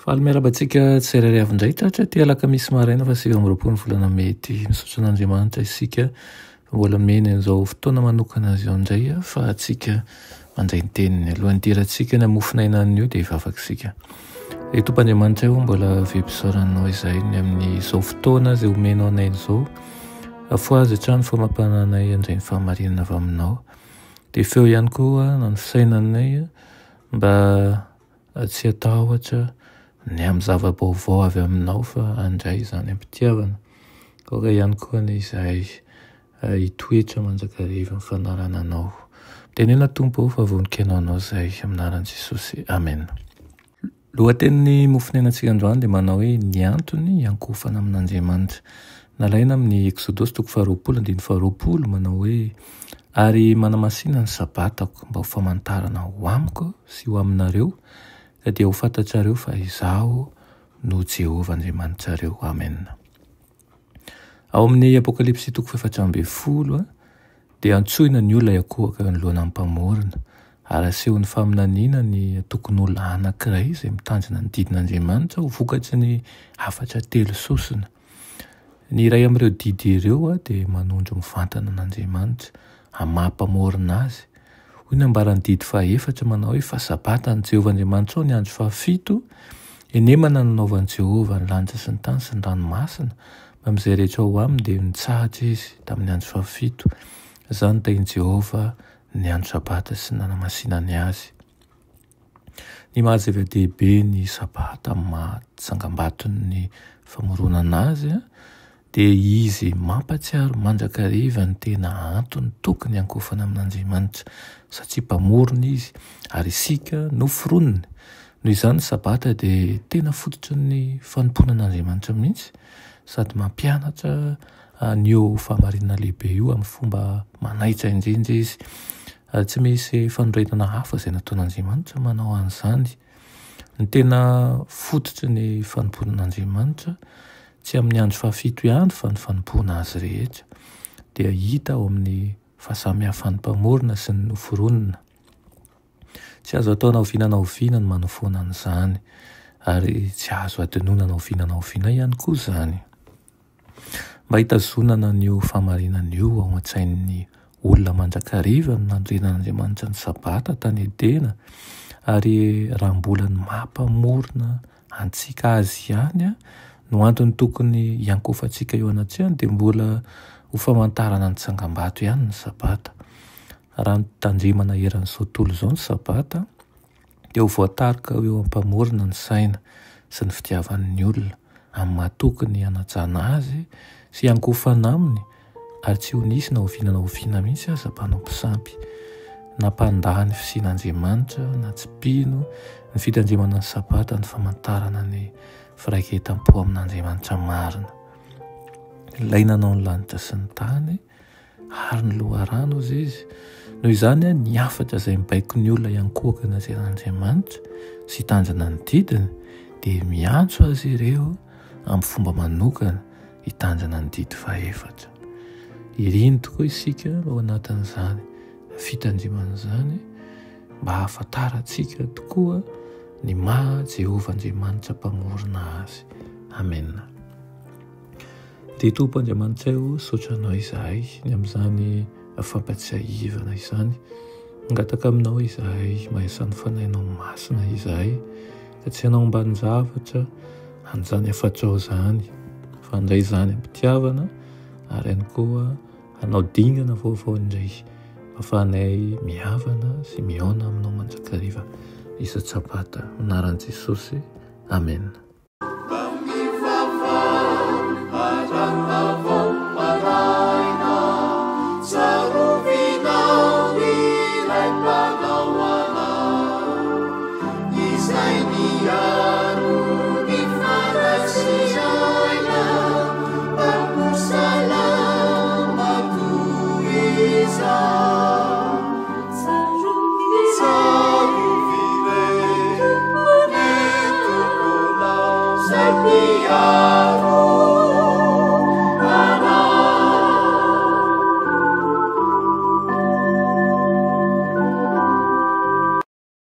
Faly miarabantsika tsy rariavindray tratra ty alakamisy maraina fa 7 volana mety misotro an'Andriamanitra isika mbola meny an'izao fotoana manokana azy ao indray fa atsika mandray ny teniny alohan'ny tiratsika ny amofinainan'io dia vavaka isika. Tompoandriamanitra io mbola vempisaoranao izay ny amin'izao fotoana izay omenao anay izao afoazy hatrany famampananay andray ny fahamarinana avy aminao. Dia feo ihany koa nany fisainanay mba tsy atahotra ny amin'ny zava-baovao avy aminao fa andray izany ampitiavana. Koa ihany koa ny izay hitoetra manjakariva ny fanarana anao. Tenena Tompo fa voninkainao anao izay aminaran'i Jesosy. Amen. Lohatenin'ny mofinainantsika androany dia manao hoe ny antony iankofana amin'Andriamanitra. Nalaina amin'ny Exodosy 20:20 manao hoe ary manamasina ny sabatako mba ho famantarana ho amiko sy ho aminareo ka dia ho fantatrareo fa izaho no Jehovah Andriamanitrareo. Amen. Ao amin'ny Apokalipsy 4:20 dia antsoina ny olona iakohaka ny lohana mpamorona ary asehon'ny faminaniana ny tokon'olona anankiray izay mitandrina ny didin'Andriamanitra ho vokatry ny hafatra 3 sosona. Ny iray amin'ireo didy ireo dia manondro mivantana an'Andriamanitra amampamorona azy. Hoy ny ambarany didy 4 manao hoe fa sabatan'i Jehovah Andriamanitra ao ny andro 7 enemana nanaovan'i Jehovah ny lanitra sy ny tany sy ny ranomasina mba amin'izay rehetra ao aminy dia nitsahatra izy tamin'ny andro 7. Izany tain'i Jehovah ny andro sabata sy nanamasinany azy. Ny mahazava-dehibe ny sabata amin'ny mahatsangam-baton'ny famoronana azy dia izy mampatsiaro mandrakariva ny tena antony tokony iankofana amin'Andriamanitra satria mpamorona izy ary isika noforoniny. Noho izany sabata dia tena fototry ny fanompoana an'Andriamanitra mihitsy sady mampianatra an'io fahamarinana lehibe io amin'ny fomba manaitra indrindra izy. Tsy misy fanorenana hafa izay nataon'Andriamanitra manao an'izany. Ny tena fototry ny fanompoana an'Andriamanitra tsy amin'ny andro 7 ihany fa ny fanompoana azy rehetra dia hita ao amin'ny fahasamihafan'ny mpamorona sy ny noforonina. Tsy azo atao naovinana ny manao foana an'izany ary tsy azo adinoina naovinana ihany koa izany. Mba hitazonana an'io fahamarinana io ao an-tsain'ny olona mandrakariva no nanorenan'Andriamanitra ny sabata tany Edena ary raha mbola ny mampamorona antsika azy ihany no antony tokony iankofantsika eo anatrehany dia mbola ho famantarana ny tsangam-bato ihany ny sabata. Raha nitandremana eran'izao tontolo izao ny sabata dia ho voatarika eo am-pamorona ny saina sy ny fitiavan'ny olona amin'ny mahatokony hanajana azy sy iankofana aminy ary tsy ho nisy naovinana mihitsy aza mpanompo sampy nampandany fisian'Andriamanitra na tsy pino ny fitandremana ny sabata ny famantarana ny firaiketam-po amin'Andriamanitra marina. Ilainanao ny lanitra sy ny tany ary ny loharano ozy izy. Noho izany ny hafatra izay mibaiko ny olona iankohaka ny hajeran'Andriamanitra sy hitanjana ny didiny dia miantso azy ireo amin'ny fomba manokana hitanjana ny didy 4. Iriny tokoa isika ao anatin'izany fitandremana izany mba hahafantarantsika tokoa ny maha Jehovah Andriamanitra mpamorona azy. Amen. Dia Tompo Andriamanitra io sotranao izahay ny amin'izany fampatsiahivana izany. Angataka aminao izahay mahasany fanahinao masina izahay ka tsy hanao ambanin-javatra an'izany afatrao izany fa andray izany ampitiavana ary ihany koa hanao dingana vaovao indray ahafahanay mihavana sy mihaona aminao mandrakariva isa-tsabata anaran'i Jesosy. Amen. Yeah.